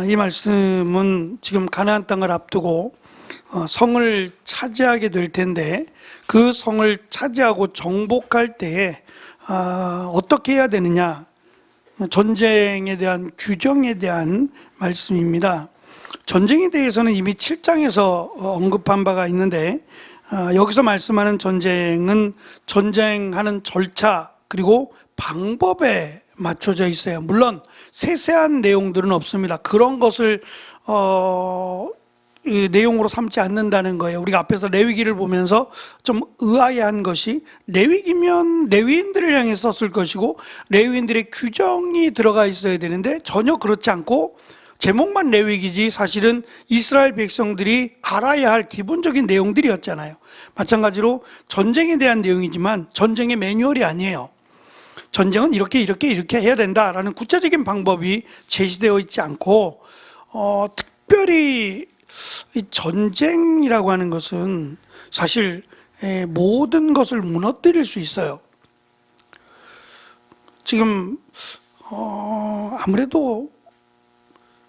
이 말씀은 지금 가나안 땅을 앞두고 성을 차지하게 될 텐데, 그 성을 차지하고 정복할 때에 어떻게 해야 되느냐, 전쟁에 대한 규정에 대한 말씀입니다. 전쟁에 대해서는 이미 7장에서 언급한 바가 있는데, 여기서 말씀하는 전쟁은 전쟁하는 절차 그리고 방법에 맞춰져 있어요. 물론 세세한 내용들은 없습니다. 그런 것을 내용으로 삼지 않는다는 거예요. 우리가 앞에서 레위기를 보면서 좀 의아해한 것이, 레위기면 레위인들을 향해 썼을 것이고 레위인들의 규정이 들어가 있어야 되는데 전혀 그렇지 않고 제목만 레위기지 사실은 이스라엘 백성들이 알아야 할 기본적인 내용들이었잖아요. 마찬가지로 전쟁에 대한 내용이지만 전쟁의 매뉴얼이 아니에요. 전쟁은 이렇게 해야 된다라는 구체적인 방법이 제시되어 있지 않고, 특별히 이 전쟁이라고 하는 것은 사실 모든 것을 무너뜨릴 수 있어요. 지금 아무래도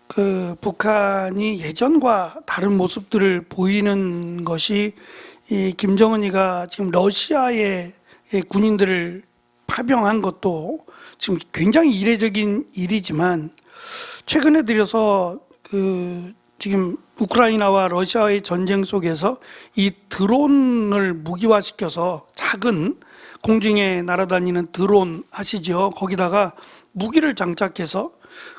그 북한이 예전과 다른 모습들을 보이는 것이, 이 김정은이가 지금 러시아의 군인들을 파병한 것도 지금 굉장히 이례적인 일이지만, 최근에 들여서 지금 우크라이나와 러시아의 전쟁 속에서 이 드론을 무기화시켜서, 작은 공중에 날아다니는 드론 아시죠? 거기다가 무기를 장착해서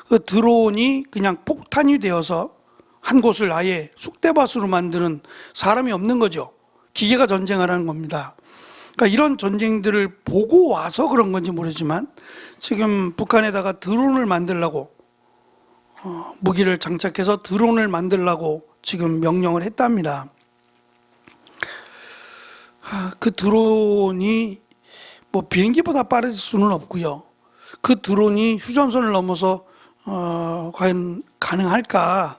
그 드론이 그냥 폭탄이 되어서 한 곳을 아예 쑥대밭으로 만드는, 사람이 없는 거죠. 기계가 전쟁하라는 겁니다. 그러니까 이런 전쟁들을 보고 와서 그런 건지 모르지만 지금 북한에다가 드론을 만들라고, 무기를 장착해서 드론을 만들라고 지금 명령을 했답니다. 그 드론이 뭐 비행기보다 빠를 수는 없고요. 그 드론이 휴전선을 넘어서 과연 가능할까?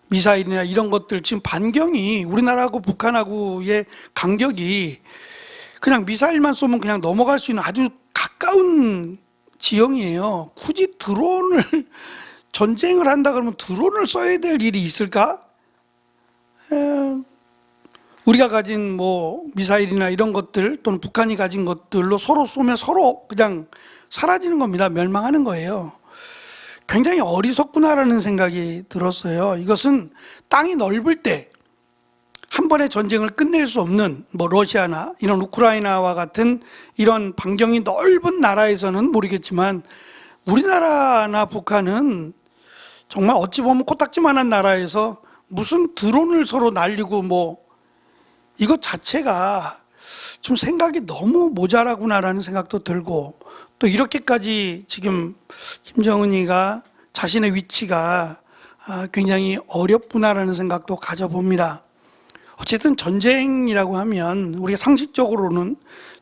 미사일이나 이런 것들, 지금 반경이 우리나라하고 북한하고의 간격이 그냥 미사일만 쏘면 그냥 넘어갈 수 있는 아주 가까운 지형이에요. 굳이 드론을 전쟁을 한다 그러면 드론을 써야 될 일이 있을까? 우리가 가진 뭐 미사일이나 이런 것들, 또는 북한이 가진 것들로 서로 쏘면 서로 그냥 사라지는 겁니다. 멸망하는 거예요. 굉장히 어리석구나라는 생각이 들었어요. 이것은 땅이 넓을 때 한 번에 전쟁을 끝낼 수 없는, 뭐 러시아나 이런 우크라이나와 같은 이런 반경이 넓은 나라에서는 모르겠지만, 우리나라나 북한은 정말 어찌 보면 코딱지만한 나라에서 무슨 드론을 서로 날리고 뭐, 이것 자체가 좀 생각이 너무 모자라구나라는 생각도 들고, 또 이렇게까지 지금 김정은이가 자신의 위치가 굉장히 어렵구나라는 생각도 가져봅니다. 어쨌든 전쟁이라고 하면 우리가 상식적으로는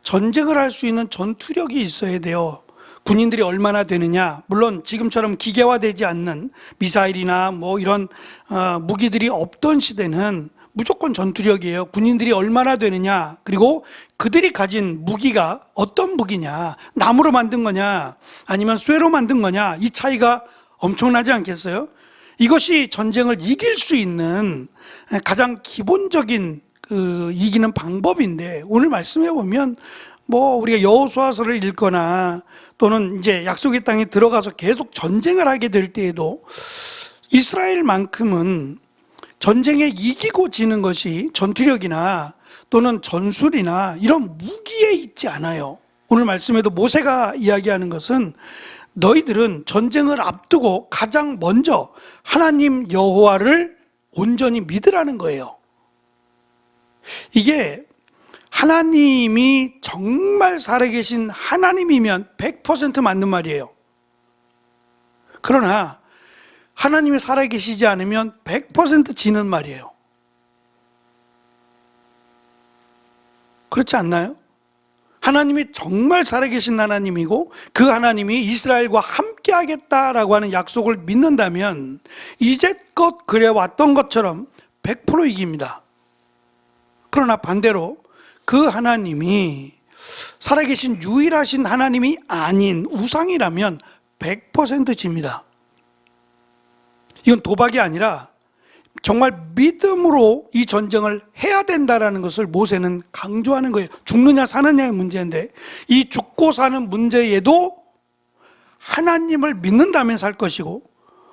전쟁을 할 수 있는 전투력이 있어야 돼요. 군인들이 얼마나 되느냐, 물론 지금처럼 기계화되지 않는 미사일이나 뭐 이런 무기들이 없던 시대는 무조건 전투력이에요. 군인들이 얼마나 되느냐, 그리고 그들이 가진 무기가 어떤 무기냐, 나무로 만든 거냐 아니면 쇠로 만든 거냐, 이 차이가 엄청나지 않겠어요? 이것이 전쟁을 이길 수 있는 가장 기본적인 이기는 방법인데, 오늘 말씀해 보면 뭐 우리가 여호수아서를 읽거나 또는 이제 약속의 땅에 들어가서 계속 전쟁을 하게 될 때에도 이스라엘만큼은 전쟁에 이기고 지는 것이 전투력이나 또는 전술이나 이런 무기에 있지 않아요. 오늘 말씀에도 모세가 이야기하는 것은, 너희들은 전쟁을 앞두고 가장 먼저 하나님 여호와를 온전히 믿으라는 거예요. 이게 하나님이 정말 살아계신 하나님이면 100% 맞는 말이에요. 그러나 하나님이 살아계시지 않으면 100% 지는 말이에요. 그렇지 않나요? 하나님이 정말 살아계신 하나님이고 그 하나님이 이스라엘과 함께 하겠다라고 하는 약속을 믿는다면 이제껏 그래왔던 것처럼 100% 이깁니다. 그러나 반대로 그 하나님이 살아계신 유일하신 하나님이 아닌 우상이라면 100% 집니다. 이건 도박이 아니라 정말 믿음으로 이 전쟁을 해야 된다라는 것을 모세는 강조하는 거예요. 죽느냐 사느냐의 문제인데 이 죽고 사는 문제에도 하나님을 믿는다면 살 것이고,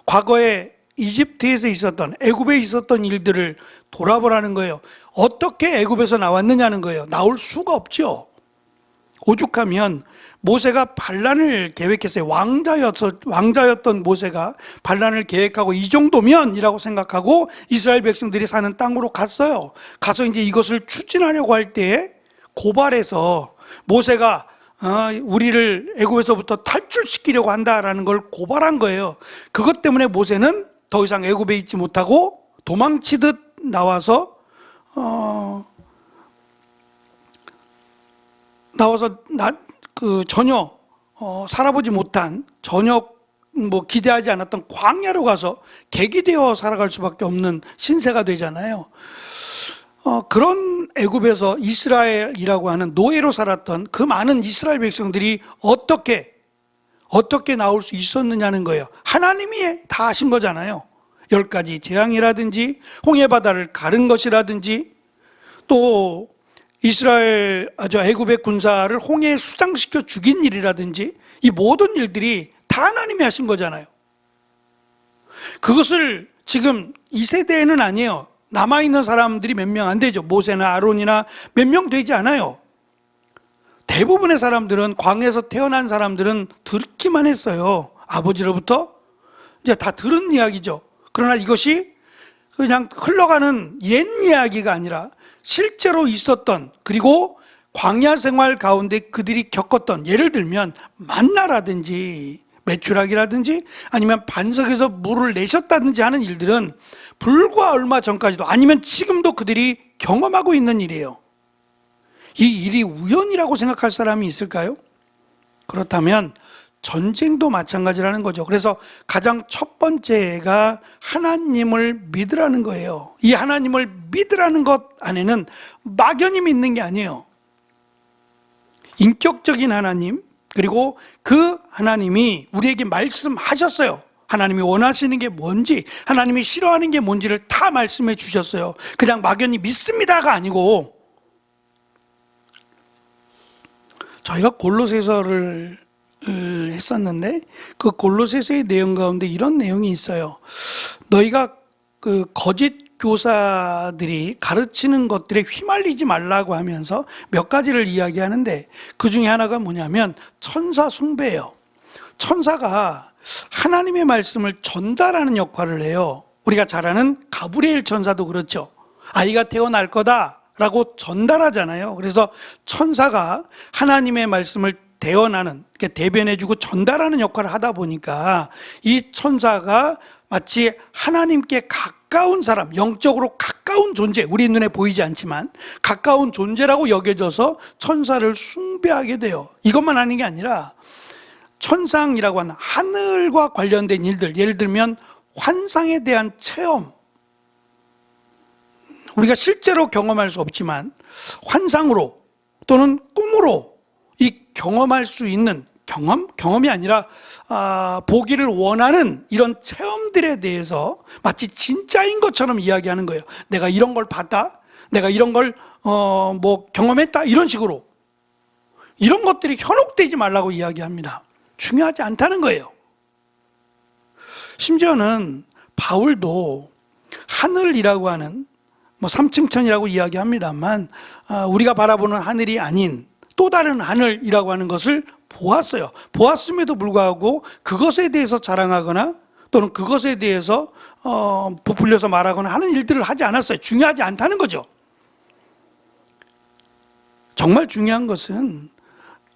과거에 이집트에서 있었던, 애굽에 있었던 일들을 돌아보라는 거예요. 어떻게 애굽에서 나왔느냐는 거예요. 나올 수가 없죠. 오죽하면 모세가 반란을 계획했어요. 왕자였던 모세가 반란을 계획하고 이 정도면이라고 생각하고 이스라엘 백성들이 사는 땅으로 갔어요. 가서 이제 이것을 추진하려고 할 때에 고발해서 모세가 우리를 애굽에서부터 탈출시키려고 한다라는 걸 고발한 거예요. 그것 때문에 모세는 더 이상 애굽에 있지 못하고 도망치듯 나와서 전혀 살아보지 못한, 전혀 기대하지 않았던 광야로 가서 객이 되어 살아갈 수밖에 없는 신세가 되잖아요. 그런 애굽에서 이스라엘이라고 하는 노예로 살았던 그 많은 이스라엘 백성들이 어떻게 나올 수 있었느냐는 거예요. 하나님이 다 하신 거잖아요. 10가지 재앙이라든지 홍해바다를 가른 것이라든지, 또 애굽의 군사를 홍해에 수장시켜 죽인 일이라든지, 이 모든 일들이 다 하나님이 하신 거잖아요. 그것을 지금 이 세대에는 아니에요. 남아있는 사람들이 몇 명 안 되죠. 모세나 아론이나 몇 명 되지 않아요. 대부분의 사람들은, 광야에서 태어난 사람들은 듣기만 했어요. 아버지로부터 이제 다 들은 이야기죠. 그러나 이것이 그냥 흘러가는 옛 이야기가 아니라 실제로 있었던, 그리고 광야 생활 가운데 그들이 겪었던, 예를 들면 만나라든지 메추라기라든지 아니면 반석에서 물을 내셨다든지 하는 일들은 불과 얼마 전까지도, 아니면 지금도 그들이 경험하고 있는 일이에요. 이 일이 우연이라고 생각할 사람이 있을까요? 그렇다면 전쟁도 마찬가지라는 거죠. 그래서 가장 첫 번째가 하나님을 믿으라는 거예요. 이 하나님을 믿으라는 것 안에는 막연히 믿는 게 아니에요. 인격적인 하나님, 그리고 그 하나님이 우리에게 말씀하셨어요. 하나님이 원하시는 게 뭔지, 하나님이 싫어하는 게 뭔지를 다 말씀해 주셨어요. 그냥 막연히 믿습니다가 아니고, 저희가 골로새서를 했었는데 그 골로새서의 내용 가운데 이런 내용이 있어요. 너희가 그 거짓 교사들이 가르치는 것들에 휘말리지 말라고 하면서 몇 가지를 이야기하는데, 그 중에 하나가 뭐냐면 천사 숭배예요. 천사가 하나님의 말씀을 전달하는 역할을 해요. 우리가 잘 아는 가브리엘 천사도 그렇죠. 아이가 태어날 거다라고 전달하잖아요. 그래서 천사가 하나님의 말씀을 대변해주고 전달하는 역할을 하다 보니까 이 천사가 마치 하나님께 가까운 사람, 영적으로 가까운 존재, 우리 눈에 보이지 않지만 가까운 존재라고 여겨져서 천사를 숭배하게 돼요. 이것만 하는 게 아니라 천상이라고 하는 하늘과 관련된 일들, 예를 들면 환상에 대한 체험, 우리가 실제로 경험할 수 없지만 환상으로 또는 꿈으로 이 경험할 수 있는 경험이 아니라 보기를 원하는 이런 체험들에 대해서 마치 진짜인 것처럼 이야기하는 거예요. 내가 이런 걸 봤다, 내가 이런 걸 경험했다, 이런 식으로. 이런 것들이 현혹되지 말라고 이야기합니다. 중요하지 않다는 거예요. 심지어는 바울도 하늘이라고 하는 3층천이라고 이야기합니다만 우리가 바라보는 하늘이 아닌 또 다른 하늘이라고 하는 것을 보았어요. 보았음에도 불구하고 그것에 대해서 자랑하거나 또는 그것에 대해서 부풀려서 말하거나 하는 일들을 하지 않았어요. 중요하지 않다는 거죠. 정말 중요한 것은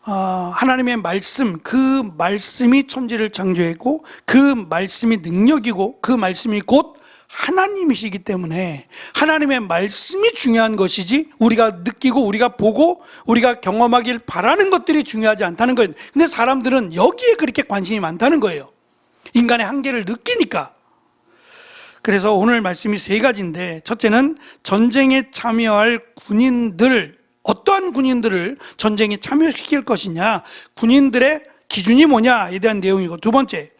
하나님의 말씀, 그 말씀이 천지를 창조했고 그 말씀이 능력이고 그 말씀이 곧 하나님이시기 때문에 하나님의 말씀이 중요한 것이지 우리가 느끼고 우리가 보고 우리가 경험하길 바라는 것들이 중요하지 않다는 거예요. 근데 사람들은 여기에 그렇게 관심이 많다는 거예요. 인간의 한계를 느끼니까. 그래서 오늘 말씀이 세 가지인데, 첫째는 전쟁에 참여할 군인들, 어떠한 군인들을 전쟁에 참여시킬 것이냐, 군인들의 기준이 뭐냐에 대한 내용이고, 두 번째,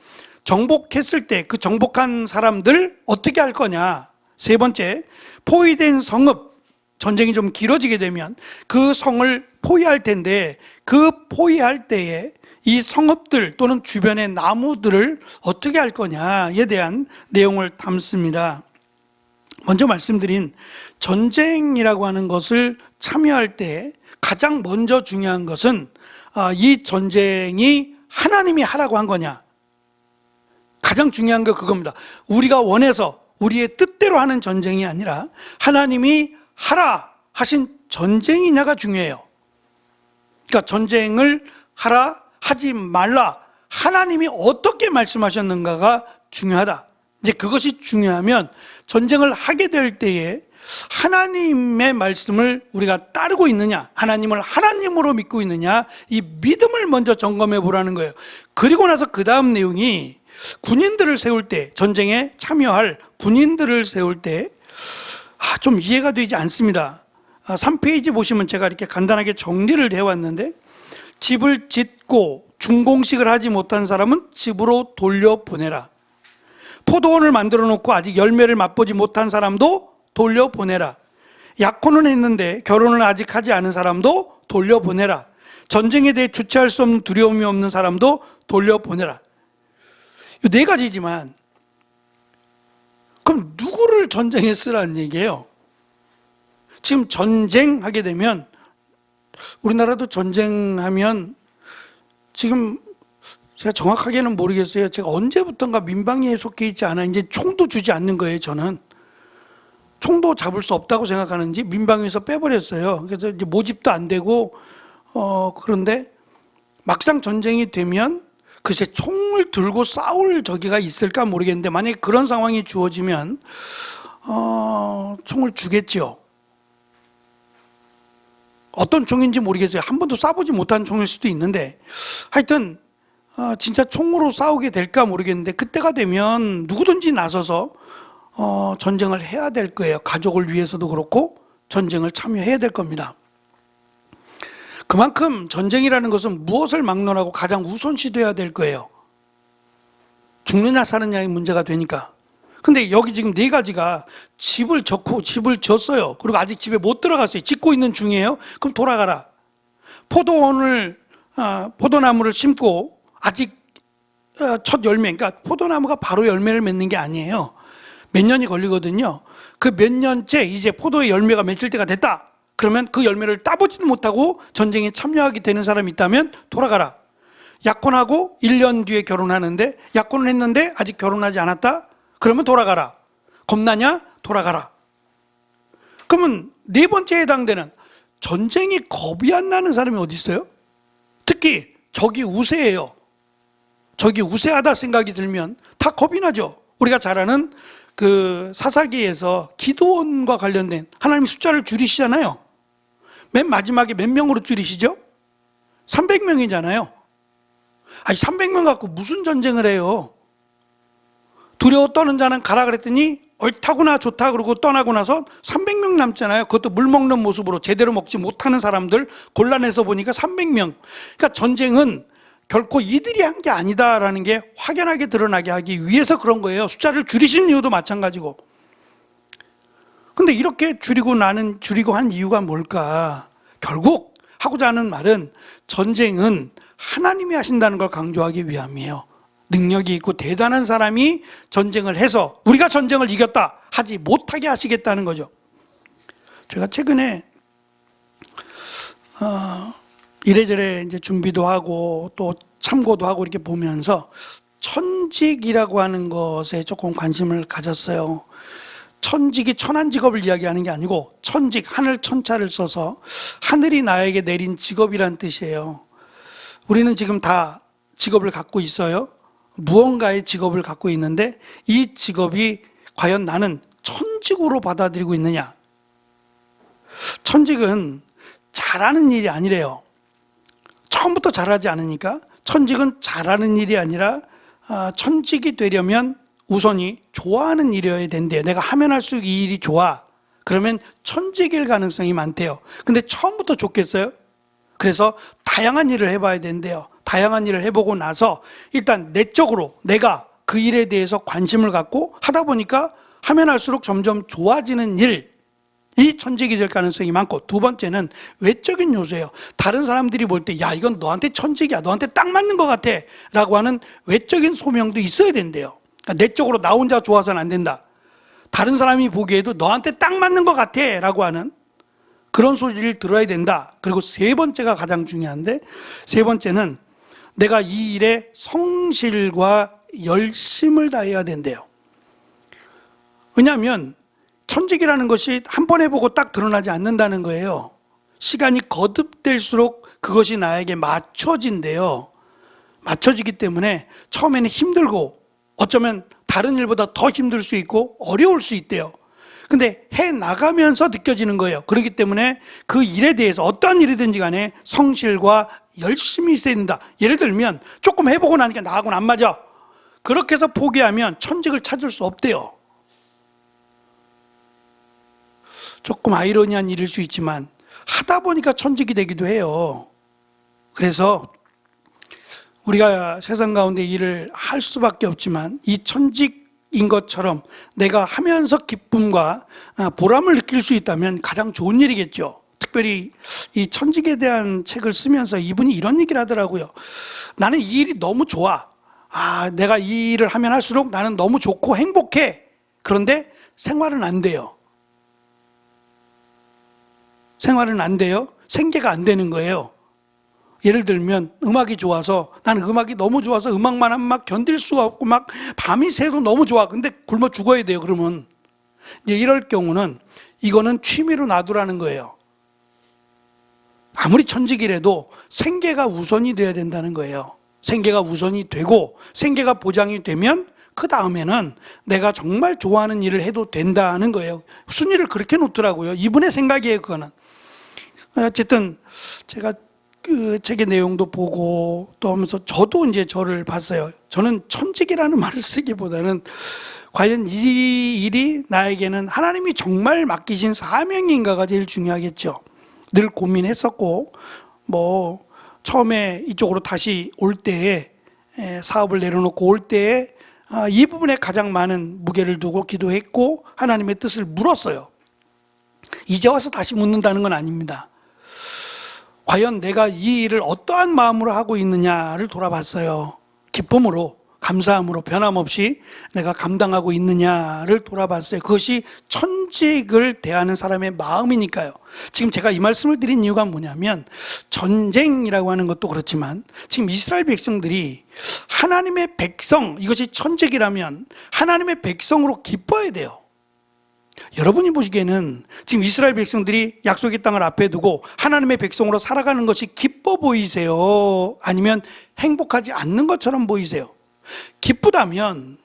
정복했을 때 그 정복한 사람들 어떻게 할 거냐. 세 번째, 포위된 성읍, 전쟁이 좀 길어지게 되면 그 성을 포위할 텐데 그 포위할 때에 이 성읍들 또는 주변의 나무들을 어떻게 할 거냐에 대한 내용을 담습니다. 먼저 말씀드린 전쟁이라고 하는 것을 참여할 때 가장 먼저 중요한 것은 이 전쟁이 하나님이 하라고 한 거냐. 가장 중요한 거 그겁니다. 우리가 원해서 우리의 뜻대로 하는 전쟁이 아니라 하나님이 하라 하신 전쟁이냐가 중요해요. 그러니까 전쟁을 하라 하지 말라 하나님이 어떻게 말씀하셨는가가 중요하다. 이제 그것이 중요하면 전쟁을 하게 될 때에 하나님의 말씀을 우리가 따르고 있느냐, 하나님을 하나님으로 믿고 있느냐, 이 믿음을 먼저 점검해 보라는 거예요. 그리고 나서 그 다음 내용이 군인들을 세울 때, 전쟁에 참여할 군인들을 세울 때 좀 이해가 되지 않습니다. 3페이지 보시면 제가 이렇게 간단하게 정리를 해왔는데, 집을 짓고 준공식을 하지 못한 사람은 집으로 돌려보내라. 포도원을 만들어 놓고 아직 열매를 맛보지 못한 사람도 돌려보내라. 약혼은 했는데 결혼을 아직 하지 않은 사람도 돌려보내라. 전쟁에 대해 주체할 수 없는 두려움이 없는 사람도 돌려보내라. 이 네 가지지만 그럼 누구를 전쟁에 쓰라는 얘기예요? 지금 전쟁하게 되면 우리나라도 전쟁하면 지금 제가 정확하게는 모르겠어요. 제가 언제부턴가 민방위에 속해 있지 않아 이제 총도 주지 않는 거예요. 저는 총도 잡을 수 없다고 생각하는지 민방위에서 빼버렸어요. 그래서 이제 모집도 안 되고 그런데 막상 전쟁이 되면 글쎄 총을 들고 싸울 저기가 있을까 모르겠는데 만약에 그런 상황이 주어지면 총을 주겠죠. 어떤 총인지 모르겠어요. 한 번도 쏴보지 못한 총일 수도 있는데 하여튼 진짜 총으로 싸우게 될까 모르겠는데 그때가 되면 누구든지 나서서 전쟁을 해야 될 거예요. 가족을 위해서도 그렇고 전쟁을 참여해야 될 겁니다. 그만큼 전쟁이라는 것은 무엇을 막론하고 가장 우선시돼야 될 거예요. 죽느냐 사느냐의 문제가 되니까. 근데 여기 지금 네 가지가 집을 졌고 집을 졌어요. 그리고 아직 집에 못 들어갔어요. 짓고 있는 중이에요. 그럼 돌아가라. 포도나무를 심고 아직 첫 열매, 그러니까 포도나무가 바로 열매를 맺는 게 아니에요. 몇 년이 걸리거든요. 그 몇 년째 이제 포도의 열매가 맺힐 때가 됐다. 그러면 그 열매를 따보지도 못하고 전쟁에 참여하게 되는 사람이 있다면 돌아가라. 약혼하고 1년 뒤에 결혼하는데 약혼을 했는데 아직 결혼하지 않았다? 그러면 돌아가라. 겁나냐? 돌아가라. 그러면 네 번째에 해당되는 전쟁에 겁이 안 나는 사람이 어디 있어요? 특히 적이 우세해요. 적이 우세하다 생각이 들면 다 겁이 나죠. 우리가 잘 아는 그 사사기에서 기드온과 관련된 하나님 숫자를 줄이시잖아요. 맨 마지막에 몇 명으로 줄이시죠? 300명이잖아요. 아니 300명 갖고 무슨 전쟁을 해요? 두려워 떠는 자는 가라 그랬더니 옳다구나 좋다 그러고 떠나고 나서 300명 남잖아요. 그것도 물 먹는 모습으로 제대로 먹지 못하는 사람들 골라내서 보니까 300명. 그러니까 전쟁은 결코 이들이 한 게 아니다라는 게 확연하게 드러나게 하기 위해서 그런 거예요. 숫자를 줄이신 이유도 마찬가지고. 근데 이렇게 줄이고 한 이유가 뭘까? 결국 하고자 하는 말은 전쟁은 하나님이 하신다는 걸 강조하기 위함이에요. 능력이 있고 대단한 사람이 전쟁을 해서 우리가 전쟁을 이겼다 하지 못하게 하시겠다는 거죠. 제가 최근에 이래저래 이제 준비도 하고 또 참고도 하고 이렇게 보면서 천직이라고 하는 것에 조금 관심을 가졌어요. 천직이 천한 직업을 이야기하는 게 아니고 천직, 하늘 천자를 써서 하늘이 나에게 내린 직업이란 뜻이에요. 우리는 지금 다 직업을 갖고 있어요. 무언가의 직업을 갖고 있는데 이 직업이 과연 나는 천직으로 받아들이고 있느냐? 천직은 잘하는 일이 아니래요. 처음부터 잘하지 않으니까 천직은 잘하는 일이 아니라 천직이 되려면 우선이 좋아하는 일이어야 된대요. 내가 하면 할수록 이 일이 좋아. 그러면 천직일 가능성이 많대요. 근데 처음부터 좋겠어요? 그래서 다양한 일을 해봐야 된대요. 다양한 일을 해보고 나서 일단 내적으로 내가 그 일에 대해서 관심을 갖고 하다 보니까 하면 할수록 점점 좋아지는 일이 천직이 될 가능성이 많고, 두 번째는 외적인 요소예요. 다른 사람들이 볼 때 야 이건 너한테 천직이야, 너한테 딱 맞는 것 같아 라고 하는 외적인 소명도 있어야 된대요. 그러니까 내적으로 나 혼자 좋아서는 안 된다. 다른 사람이 보기에도 너한테 딱 맞는 것 같아 라고 하는 그런 소리를 들어야 된다. 그리고 세 번째가 가장 중요한데, 세 번째는 내가 이 일에 성실과 열심을 다해야 된대요. 왜냐하면 천직이라는 것이 한 번 해보고 딱 드러나지 않는다는 거예요. 시간이 거듭될수록 그것이 나에게 맞춰진대요. 맞춰지기 때문에 처음에는 힘들고 어쩌면 다른 일보다 더 힘들 수 있고 어려울 수 있대요. 근데 해 나가면서 느껴지는 거예요. 그렇기 때문에 그 일에 대해서 어떤 일이든지 간에 성실과 열심히 있어야 된다. 예를 들면 조금 해보고 나니까 나하고는 안 맞아. 그렇게 해서 포기하면 천직을 찾을 수 없대요. 조금 아이러니한 일일 수 있지만 하다 보니까 천직이 되기도 해요. 그래서 우리가 세상 가운데 일을 할 수밖에 없지만 이 천직인 것처럼 내가 하면서 기쁨과 보람을 느낄 수 있다면 가장 좋은 일이겠죠. 특별히 이 천직에 대한 책을 쓰면서 이분이 이런 얘기를 하더라고요. 나는 이 일이 너무 좋아. 내가 이 일을 하면 할수록 나는 너무 좋고 행복해. 그런데 생활은 안 돼요. 생활은 안 돼요. 생계가 안 되는 거예요. 예를 들면 음악이 좋아서, 나는 음악이 너무 좋아서 음악만 하면 막 견딜 수가 없고 막 밤이 새도 너무 좋아. 근데 굶어 죽어야 돼요. 그러면 이제 이럴 경우는 이거는 취미로 놔두라는 거예요. 아무리 천직이라도 생계가 우선이 돼야 된다는 거예요. 생계가 우선이 되고 생계가 보장이 되면 그 다음에는 내가 정말 좋아하는 일을 해도 된다는 거예요. 순위를 그렇게 놓더라고요. 이분의 생각이에요. 그거는. 어쨌든 제가 그 책의 내용도 보고 또 하면서 저도 이제 저를 봤어요. 저는 천직이라는 말을 쓰기보다는 과연 이 일이 나에게는 하나님이 정말 맡기신 사명인가가 제일 중요하겠죠. 늘 고민했었고, 처음에 이쪽으로 다시 올 때에, 사업을 내려놓고 올 때에 이 부분에 가장 많은 무게를 두고 기도했고 하나님의 뜻을 물었어요. 이제 와서 다시 묻는다는 건 아닙니다. 과연 내가 이 일을 어떠한 마음으로 하고 있느냐를 돌아봤어요. 기쁨으로, 감사함으로 변함없이 내가 감당하고 있느냐를 돌아봤어요. 그것이 천직을 대하는 사람의 마음이니까요. 지금 제가 이 말씀을 드린 이유가 뭐냐면, 전쟁이라고 하는 것도 그렇지만 지금 이스라엘 백성들이 하나님의 백성, 이것이 천직이라면 하나님의 백성으로 기뻐해야 돼요. 여러분이 보시기에는 지금 이스라엘 백성들이 약속의 땅을 앞에 두고 하나님의 백성으로 살아가는 것이 기뻐 보이세요? 아니면 행복하지 않는 것처럼 보이세요? 기쁘다면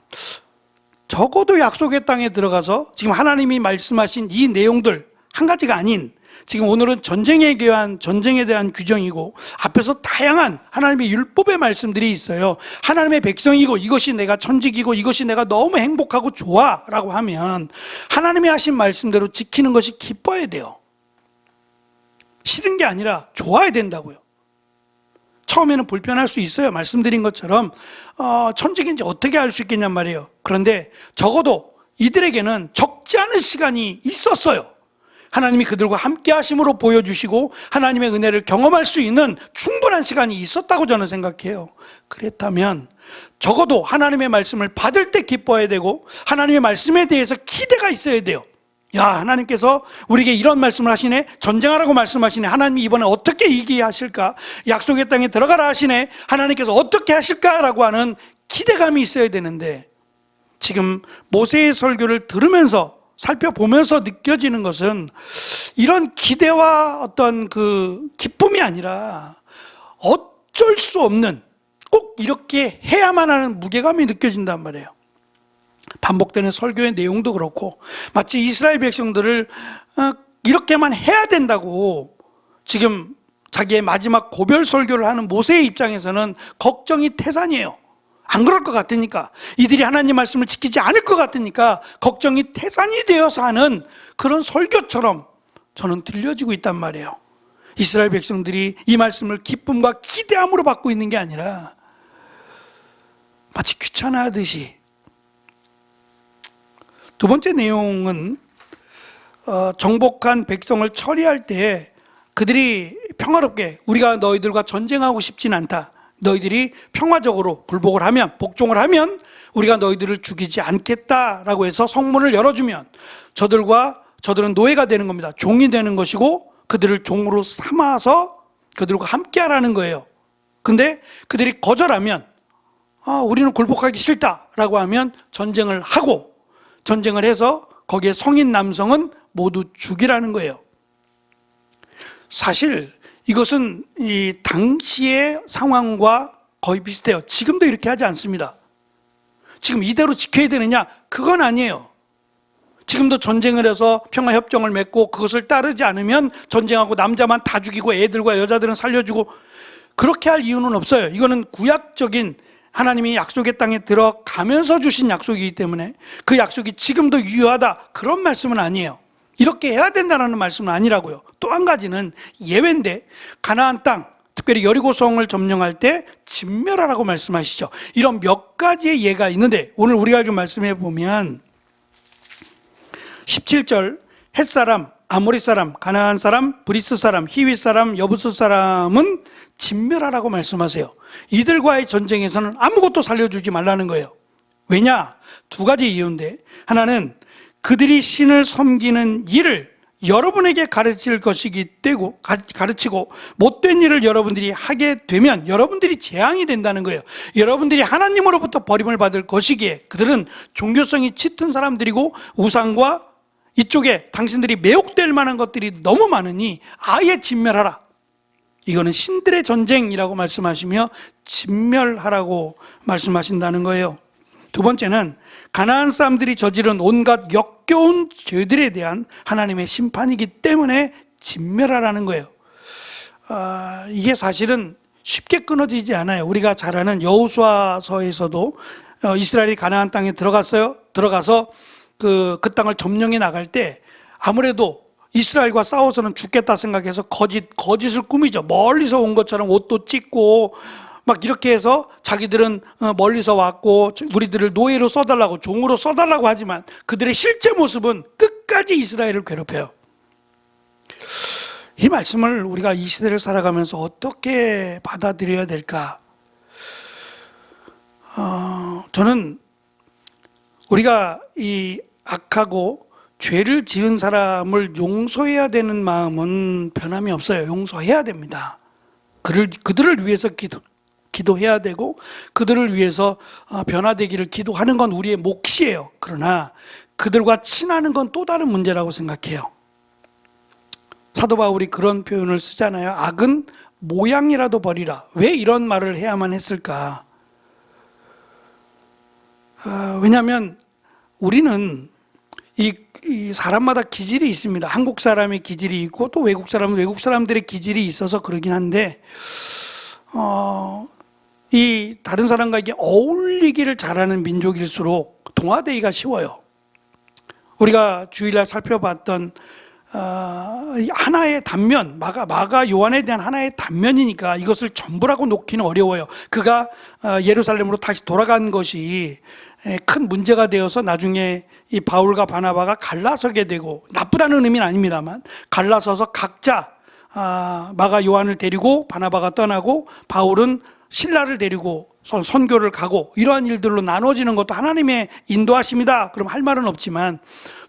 적어도 약속의 땅에 들어가서 지금 하나님이 말씀하신 이 내용들 한 가지가 아닌, 지금 오늘은 전쟁에 대한 규정이고 앞에서 다양한 하나님의 율법의 말씀들이 있어요. 하나님의 백성이고 이것이 내가 천직이고 이것이 내가 너무 행복하고 좋아 라고 하면 하나님이 하신 말씀대로 지키는 것이 기뻐야 돼요. 싫은 게 아니라 좋아야 된다고요. 처음에는 불편할 수 있어요. 말씀드린 것처럼 천직인지 어떻게 알 수 있겠냔 말이에요. 그런데 적어도 이들에게는 적지 않은 시간이 있었어요. 하나님이 그들과 함께 하심으로 보여주시고 하나님의 은혜를 경험할 수 있는 충분한 시간이 있었다고 저는 생각해요. 그렇다면 적어도 하나님의 말씀을 받을 때 기뻐해야 되고 하나님의 말씀에 대해서 기대가 있어야 돼요. 야, 하나님께서 우리에게 이런 말씀을 하시네, 전쟁하라고 말씀하시네, 하나님이 이번에 어떻게 이기게 하실까, 약속의 땅에 들어가라 하시네, 하나님께서 어떻게 하실까라고 하는 기대감이 있어야 되는데, 지금 모세의 설교를 들으면서 살펴보면서 느껴지는 것은 이런 기대와 어떤 그 기쁨이 아니라 어쩔 수 없는, 꼭 이렇게 해야만 하는 무게감이 느껴진단 말이에요. 반복되는 설교의 내용도 그렇고 마치 이스라엘 백성들을 이렇게만 해야 된다고 지금 자기의 마지막 고별 설교를 하는 모세의 입장에서는 걱정이 태산이에요. 안 그럴 것 같으니까, 이들이 하나님 말씀을 지키지 않을 것 같으니까 걱정이 태산이 되어서 하는 그런 설교처럼 저는 들려지고 있단 말이에요. 이스라엘 백성들이 이 말씀을 기쁨과 기대함으로 받고 있는 게 아니라 마치 귀찮아하듯이 두 번째 내용은 정복한 백성을 처리할 때 그들이 평화롭게 우리가 너희들과 전쟁하고 싶진 않다. 너희들이 평화적으로 굴복을 하면 복종을 하면 우리가 너희들을 죽이지 않겠다라고 해서 성문을 열어주면 저들은 노예가 되는 겁니다. 종이 되는 것이고 그들을 종으로 삼아서 그들과 함께하라는 거예요. 근데 그들이 거절하면 우리는 굴복하기 싫다라고 하면 전쟁을 하고 전쟁을 해서 거기에 성인 남성은 모두 죽이라는 거예요. 사실 이것은 이 당시의 상황과 거의 비슷해요. 지금도 이렇게 하지 않습니다. 지금 이대로 지켜야 되느냐? 그건 아니에요. 지금도 전쟁을 해서 평화협정을 맺고 그것을 따르지 않으면 전쟁하고 남자만 다 죽이고 애들과 여자들은 살려주고 그렇게 할 이유는 없어요. 이거는 구약적인 하나님이 약속의 땅에 들어가면서 주신 약속이기 때문에 그 약속이 지금도 유효하다 그런 말씀은 아니에요. 이렇게 해야 된다는 말씀은 아니라고요. 또 한 가지는 예외인데 가나안 땅 특별히 여리고성을 점령할 때 진멸하라고 말씀하시죠. 이런 몇 가지의 예가 있는데 오늘 우리가 좀 말씀해 보면 17절 헷사람, 아모리 사람, 가나안 사람, 브리스 사람, 히윗 사람, 여부스 사람은 진멸하라고 말씀하세요. 이들과의 전쟁에서는 아무것도 살려주지 말라는 거예요. 왜냐? 두 가지 이유인데 하나는 그들이 신을 섬기는 일을 여러분에게 가르치고 못된 일을 여러분들이 하게 되면 여러분들이 재앙이 된다는 거예요. 여러분들이 하나님으로부터 버림을 받을 것이기에 그들은 종교성이 짙은 사람들이고 우상과 이쪽에 당신들이 매혹될 만한 것들이 너무 많으니 아예 진멸하라. 이거는 신들의 전쟁이라고 말씀하시며 진멸하라고 말씀하신다는 거예요. 두 번째는 가나안 사람들이 저지른 온갖 역겨운 죄들에 대한 하나님의 심판이기 때문에 진멸하라는 거예요. 이게 사실은 쉽게 끊어지지 않아요. 우리가 잘 아는 여호수아서에서도 이스라엘이 가나안 땅에 들어가서 그 땅을 점령해 나갈 때 아무래도 이스라엘과 싸워서는 죽겠다 생각해서 거짓을 꾸미죠. 멀리서 온 것처럼 옷도 찢고 막 이렇게 해서 자기들은 멀리서 왔고 우리들을 노예로 써달라고 종으로 써달라고 하지만 그들의 실제 모습은 끝까지 이스라엘을 괴롭혀요. 이 말씀을 우리가 이 시대를 살아가면서 어떻게 받아들여야 될까? 저는 우리가 이 악하고 죄를 지은 사람을 용서해야 되는 마음은 변함이 없어요. 용서해야 됩니다. 그들을 위해서 기도해야 되고 그들을 위해서 변화되기를 기도하는 건 우리의 몫이에요. 그러나 그들과 친하는 건 또 다른 문제라고 생각해요. 사도 바울이 그런 표현을 쓰잖아요. 악은 모양이라도 버리라. 왜 이런 말을 해야만 했을까? 왜냐하면 우리는 이 사람마다 기질이 있습니다. 한국 사람의 기질이 있고 또 외국 사람들의 기질이 있어서 그러긴 한데 이 다른 사람과 이게 어울리기를 잘하는 민족일수록 동화되기가 쉬워요. 우리가 주일날 살펴봤던 하나의 단면, 마가 요한에 대한 하나의 단면이니까 이것을 전부라고 놓기는 어려워요. 그가 예루살렘으로 다시 돌아간 것이 큰 문제가 되어서 나중에 이 바울과 바나바가 갈라서게 되고, 나쁘다는 의미는 아닙니다만 갈라서서 각자 마가 요한을 데리고 바나바가 떠나고 바울은 신라를 데리고 선교를 가고 이러한 일들로 나눠지는 것도 하나님의 인도하심이다. 그럼 할 말은 없지만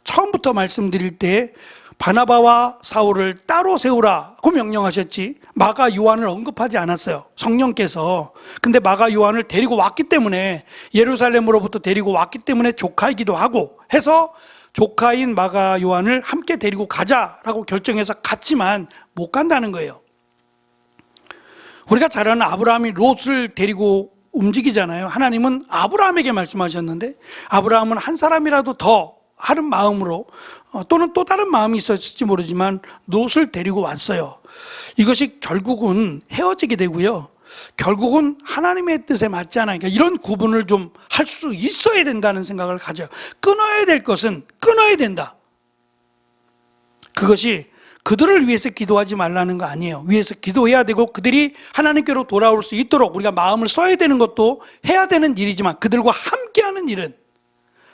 처음부터 말씀드릴 때 바나바와 사울을 따로 세우라고 명령하셨지 마가 요한을 언급하지 않았어요. 성령께서. 근데 마가 요한을 데리고 왔기 때문에, 예루살렘으로부터 데리고 왔기 때문에 조카이기도 하고 해서 조카인 마가 요한을 함께 데리고 가자라고 결정해서 갔지만 못 간다는 거예요. 우리가 잘 아는 아브라함이 롯을 데리고 움직이잖아요. 하나님은 아브라함에게 말씀하셨는데 아브라함은 한 사람이라도 더 하는 마음으로 또는 또 다른 마음이 있었을지 모르지만 롯을 데리고 왔어요. 이것이 결국은 헤어지게 되고요. 결국은 하나님의 뜻에 맞지 않으니까 이런 구분을 좀 할 수 있어야 된다는 생각을 가져요. 끊어야 될 것은 끊어야 된다. 그것이 그들을 위해서 기도하지 말라는 거 아니에요. 위해서 기도해야 되고 그들이 하나님께로 돌아올 수 있도록 우리가 마음을 써야 되는 것도 해야 되는 일이지만 그들과 함께하는 일은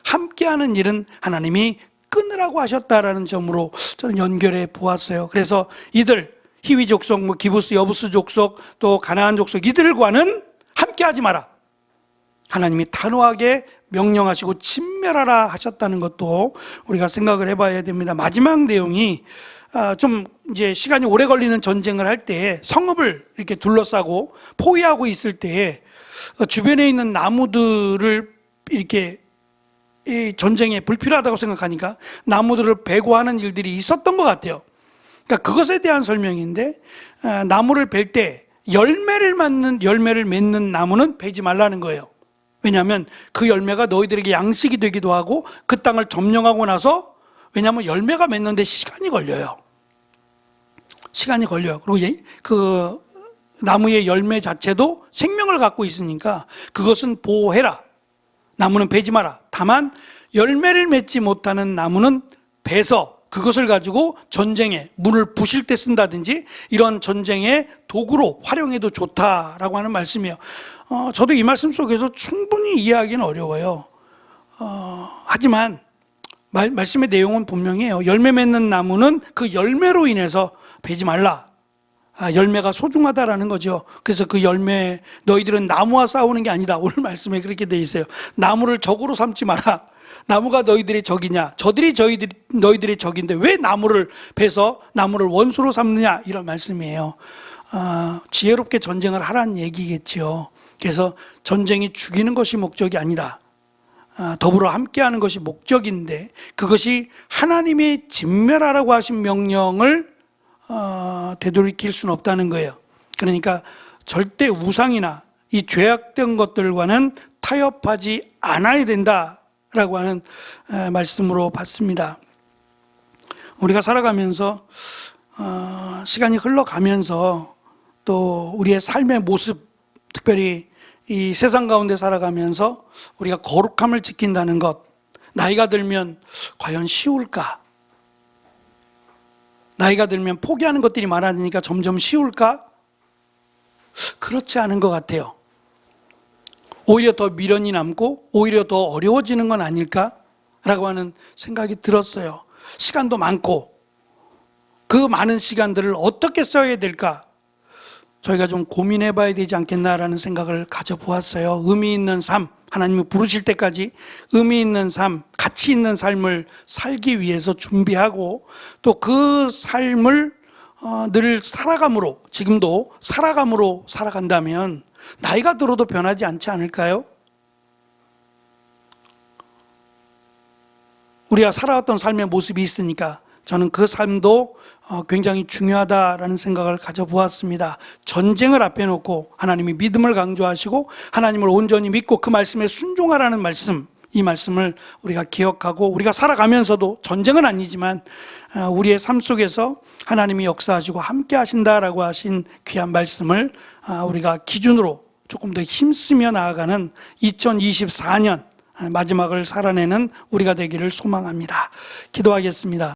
함께하는 일은 하나님이 끊으라고 하셨다라는 점으로 저는 연결해 보았어요. 그래서 이들 히위 족속, 뭐 기부스, 여부스 족속, 또 가나안 족속 이들과는 함께하지 마라. 하나님이 단호하게 명령하시고 진멸하라 하셨다는 것도 우리가 생각을 해봐야 됩니다. 마지막 내용이 좀 이제 시간이 오래 걸리는 전쟁을 할 때 성읍을 이렇게 둘러싸고 포위하고 있을 때 주변에 있는 나무들을 이렇게 이 전쟁에 불필요하다고 생각하니까 나무들을 베고 하는 일들이 있었던 것 같아요. 그러니까 그것에 대한 설명인데, 나무를 벨 때 열매를 맺는 나무는 베지 말라는 거예요. 왜냐하면 그 열매가 너희들에게 양식이 되기도 하고 그 땅을 점령하고 나서, 왜냐하면 열매가 맺는데 시간이 걸려요. 그리고 그 나무의 열매 자체도 생명을 갖고 있으니까 그것은 보호해라. 나무는 베지 마라. 다만 열매를 맺지 못하는 나무는 베서 그것을 가지고 전쟁에 문을 부실 때 쓴다든지 이런 전쟁의 도구로 활용해도 좋다라고 하는 말씀이에요. 저도 이 말씀 속에서 충분히 이해하기는 어려워요. 하지만 말씀의 내용은 분명해요. 열매 맺는 나무는 그 열매로 인해서 베지 말라. 열매가 소중하다라는 거죠. 그래서 그 열매, 너희들은 나무와 싸우는 게 아니다. 오늘 말씀에 그렇게 돼 있어요. 나무를 적으로 삼지 마라. 나무가 너희들의 적이냐? 저들이 너희들의 적인데 왜 나무를 베서 나무를 원수로 삼느냐? 이런 말씀이에요. 지혜롭게 전쟁을 하라는 얘기겠죠. 그래서 전쟁이 죽이는 것이 목적이 아니다. 더불어 함께하는 것이 목적인데, 그것이 하나님이 진멸하라고 하신 명령을 되돌이킬 수는 없다는 거예요. 그러니까 절대 우상이나 이 죄악된 것들과는 타협하지 않아야 된다라고 하는 말씀으로 봤습니다. 우리가 살아가면서 시간이 흘러가면서 또 우리의 삶의 모습, 특별히 이 세상 가운데 살아가면서 우리가 거룩함을 지킨다는 것, 나이가 들면 과연 쉬울까? 나이가 들면 포기하는 것들이 많아지니까 점점 쉬울까? 그렇지 않은 것 같아요. 오히려 더 미련이 남고 오히려 더 어려워지는 건 아닐까라고 하는 생각이 들었어요. 시간도 많고 그 많은 시간들을 어떻게 써야 될까? 저희가 좀 고민해 봐야 되지 않겠나라는 생각을 가져보았어요. 의미 있는 삶, 하나님이 부르실 때까지 의미 있는 삶, 가치 있는 삶을 살기 위해서 준비하고 또 그 삶을 늘 살아감으로, 지금도 살아감으로 살아간다면 나이가 들어도 변하지 않지 않을까요? 우리가 살아왔던 삶의 모습이 있으니까 저는 그 삶도 굉장히 중요하다라는 생각을 가져보았습니다. 전쟁을 앞에 놓고 하나님이 믿음을 강조하시고 하나님을 온전히 믿고 그 말씀에 순종하라는 말씀, 이 말씀을 우리가 기억하고 우리가 살아가면서도 전쟁은 아니지만 우리의 삶 속에서 하나님이 역사하시고 함께 하신다라고 하신 귀한 말씀을 우리가 기준으로 조금 더 힘쓰며 나아가는 2024년 마지막을 살아내는 우리가 되기를 소망합니다. 기도하겠습니다.